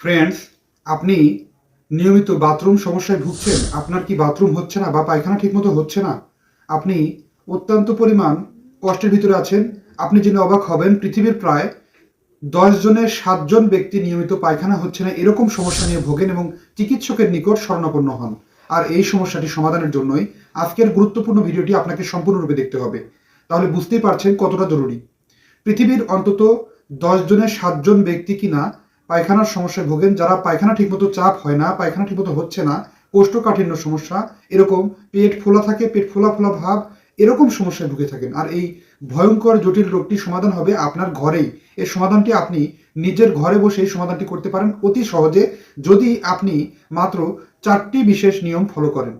Friends, আপনি নিয়মিত bathroom সমস্যায় ভুগছেন? আপনার কি বাথরুম হচ্ছে না বা পায়খানা ঠিকমতো হচ্ছে না? আপনি অত্যন্ত পরিমাণ কষ্টের ভিতরে আছেন। আপনি জেনে অবাক হবেন, পৃথিবীর প্রায় ১০ জনের ৭ জন ব্যক্তি নিয়মিত পায়খানা হচ্ছে না এরকম সমস্যা নিয়ে ভোগেন এবং চিকিৎসকের নিকট শরণাপন্ন হন। আর এই সমস্যাটি সমাধানের জন্যই আজকের গুরুত্বপূর্ণ ভিডিওটি আপনাকে সম্পূর্ণরূপে দেখতে হবে। তাহলে বুঝতেই পারছেন কতটা জরুরি। পৃথিবীর অন্তত ১০ জনের ৭ জন ব্যক্তি কিনা পায়খানার সমস্যায় ভোগেন, যারা পায়খানা ঠিকমতো চাপ হয় না, পায়খানা ঠিকমতো হচ্ছে না, কোষ্ঠকাঠিন্য সমস্যা, এরকম পেট ফোলা থাকে, পেট ফোলা ফোলা ভাব, এরকম সমস্যায় ভুগে থাকেন। আর এই ভয়ঙ্কর জটিল রোগটি সমাধান হবে আপনার ঘরেই। এর সমাধানটি আপনি নিজের ঘরে বসেই সমাধানটি করতে পারেন অতি সহজে, যদি আপনি মাত্র ৪টি বিশেষ নিয়ম ফলো করেন।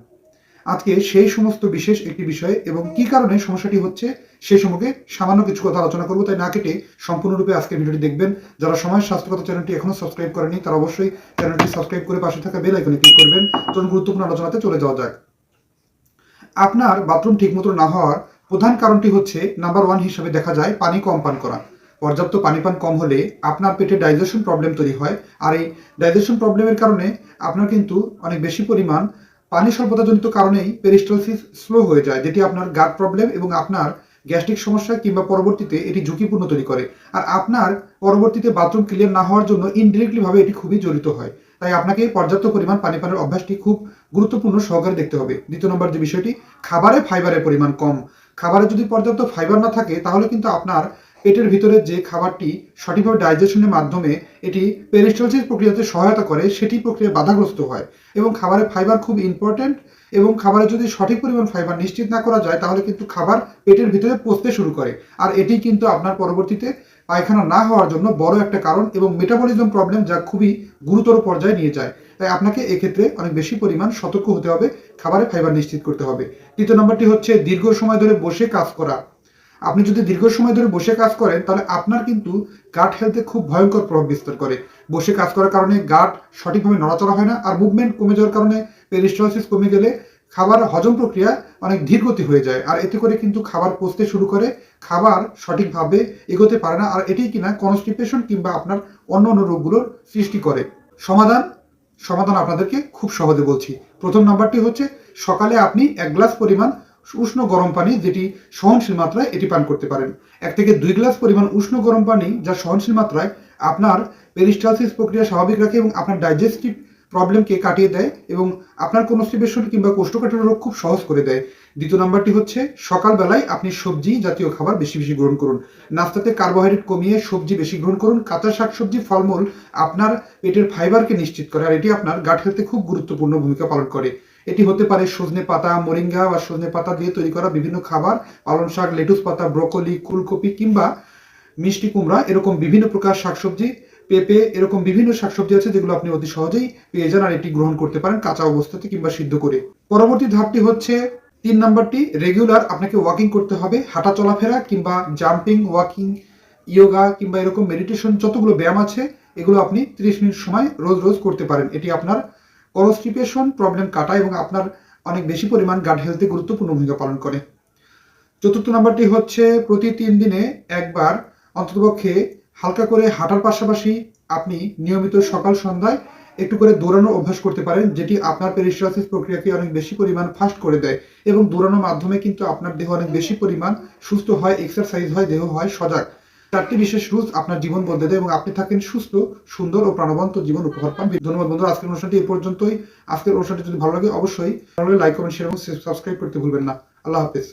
আজকে সেই সমস্ত বিশেষ একটি বিষয় এবং কি কারণে সমস্যাটি হচ্ছে সে সম্পর্কে সামান্য কিছু কথা আলোচনা করব, তাই না কেটে সম্পূর্ণরূপে আজকের ভিডিওটি দেখবেন। যারা সময় স্বাস্থ্যকতা চ্যানেলটি এখনো সাবস্ক্রাইব করেনি তারা অবশ্যই চ্যানেলটি সাবস্ক্রাইব করে পাশে থাকা বেল আইকনে ক্লিক করবেন। চলুন গুরুত্বপূর্ণ আলোচনাতে চলে যাওয়া যাক। আপনার বাথরুম ঠিকমতো না হওয়ার প্রধান কারণটি হচ্ছে, নাম্বার 1 হিসেবে দেখা যায় পানি কম পান করা। পর্যাপ্ত পানি পান কম হলে আপনার পেটে ডাইজেশন প্রবলেম তৈরি হয়। আর এই ডাইজেশন প্রবলেমের কারণে আপনার কিন্তু অনেক বেশি পরিমাণ পানি স্বল্পতাজনিত কারণেই পেরিস্টালসিস স্লো হয়ে যায়, যেটি আপনার গাট প্রবলেম এবং আপনার গ্যাস্ট্রিক সমস্যা কিংবা পরবর্তীতে এটি ঝুঁকিপূর্ণ তৈরি করে। আর আপনার পরবর্তীতে বাথরুম ক্লিয়ার না হওয়ার জন্য ইনডিরেক্টলি ভাবে এটি খুবই জড়িত হয়। তাই আপনাকে পর্যাপ্ত পরিমাণ পানি পানের অভ্যাসটি খুব গুরুত্বপূর্ণ সহকারে দেখতে হবে। দ্বিতীয় নম্বর যে বিষয়টি, খাবারে ফাইবারের পরিমাণ কম। খাবারে যদি পর্যাপ্ত ফাইবার না থাকে তাহলে কিন্তু আপনার পেটের ভিতরে যে খাবারটি সঠিকভাবে ডাইজেশনের মাধ্যমে এটি পেরিস্টালসিস প্রক্রিয়াতে সহায়তা করে, সেটি প্রক্রিয়া বাধাগ্রস্ত হয়। এবং খাবারে ফাইবার খুব ইম্পর্টেন্ট, এবং খাবারে যদি সঠিক পরিমাণ ফাইবার নিশ্চিত না করা যায় তাহলে কিন্তু খাবার পেটের ভিতরে পচতে শুরু করে। আর এটি কিন্তু আপনার পরবর্তীতে পায়খানা না হওয়ার জন্য বড় একটা কারণ এবং মেটাবলিজম প্রবলেম, যা খুবই গুরুতর পর্যায়ে নিয়ে যায়। তাই আপনাকে এক্ষেত্রে অনেক বেশি পরিমাণ সতর্ক হতে হবে, খাবারে ফাইবার নিশ্চিত করতে হবে। তৃতীয় নম্বরটি হচ্ছে দীর্ঘ সময় ধরে বসে কাজ করা। আপনি যদি দীর্ঘ সময় ধরে বসে কাজ করেন তাহলে আপনার কিন্তু গাট হেলথে খুব ভয়ঙ্কর প্রভাব বিস্তার করে। বসে কাজ করার কারণে গাট সঠিকভাবে নড়াচড়া হয় না, আর মুভমেন্ট কমে যাওয়ার কারণে পেরিস্টালসিস কমে গেলে খাবার হজম প্রক্রিয়া অনেক ধীরগতি হয়ে যায়। আর এতে করে কিন্তু খাবার পচতে শুরু করে, খাবার সঠিকভাবে এগোতে পারে না। আর এটি কিনা কনস্টিপেশন কিংবা আপনার অন্য অন্য রোগগুলোর সৃষ্টি করে। সমাধান সমাধান আপনাদেরকে খুব সহজে বলছি। প্রথম নাম্বারটি হচ্ছে, সকালে আপনি ১ গ্লাস পরিমাণ উষ্ণ গরম পানি, যেটি সহনশীল মাত্রায়, এটি পান করতে পারেন। ১ থেকে ২ গ্লাস পরিমাণ উষ্ণ গরম পানি, যা সহনশীল মাত্রায় আপনার পেরিস্টালসিস প্রক্রিয়া স্বাভাবিক রাখে এবং আপনার ডাইজেস্টিভ প্রবলেমকে কাটিয়ে দেয় এবং আপনার কনস্টিপেশন কিংবা কোষ্ঠকাঠিন্য রোগ খুব সহজ করে দেয়। দ্বিতীয় নাম্বারটি হচ্ছে, সকালবেলায় আপনি সবজি জাতীয় খাবার বেশি বেশি গ্রহণ করুন। নাস্তাতে কার্বোহাইড্রেট কমিয়ে সবজি বেশি গ্রহণ করুন। কাঁচা শাকসবজি, ফলমূল আপনার পেটের ফাইবারকে নিশ্চিত করে, আর এটি আপনার গাট হেলথে খুব গুরুত্বপূর্ণ ভূমিকা পালন করে। এটি হতে পারে সজনে পাতা, মোরিঙ্গা বা সজনে পাতা দিয়ে তৈরি করা বিভিন্ন খাবার, পালং শাক, লেটুস পাতা, ব্রোকলি, ফুলকপি কিংবা মিষ্টি কুমড়া, এরকম বিভিন্ন প্রকার শাকসবজি, পেঁপে, এরকম বিভিন্ন শাকসবজি আছে যেগুলো আপনি অতি সহজেই পেয়ে যান, আর এটি গ্রহণ করতে পারেন কাঁচা অবস্থাতে কিংবা সিদ্ধ করে। পরবর্তী ধাপটি হচ্ছে ৩ নাম্বারটি, রেগুলার আপনাকে ওয়াকিং করতে হবে। হাঁটা চলাফেরা কিংবা জাম্পিং, ওয়াকিং, ইয়োগা কিংবা এরকম মেডিটেশন, যতগুলো ব্যায়াম আছে এগুলো আপনি ৩০ মিনিট সময় রোজ রোজ করতে পারেন। এটি আপনার কনস্টিপেশন প্রবলেম কাটায় এবং আপনার অনেক বেশি পরিমাণ গাট হেলথে গুরুত্বপূর্ণ ভূমিকা পালন করে। চতুর্থ নাম্বারটি হচ্ছে, প্রতি ৩ দিনে একবার অন্ততপক্ষে হালকা করে হাঁটার পাশাপাশি আপনি নিয়মিত সকাল সন্ধ্যায় একটু করে দৌড়ানোর অভ্যাস করতে পারেন, যেটি আপনার পেরিস্টালসিস প্রক্রিয়াকে অনেক বেশি পরিমাণ ফাস্ট করে দেয়। এবং দৌড়ানোর মাধ্যমে কিন্তু আপনার দেহ অনেক বেশি পরিমাণ সুস্থ হয়, এক্সারসাইজ হয়, দেহ হয় সজাগ। ৪টি বিশেষ রুলস আপনার জীবন বদলে দেয় এবং আপনি থাকেন সুস্থ, সুন্দর ও প্রাণবন্ত জীবন উপহার পান। ধন্যবাদ বন্ধুরা, আজকের অনুষ্ঠানটি এই পর্যন্তই। আজকের অনুষ্ঠানটি যদি ভালো লাগে অবশ্যই লাইক, কমেন্ট, শেয়ার এবং সাবস্ক্রাইব করতে ভুলবেন না। আল্লাহ হাফেজ।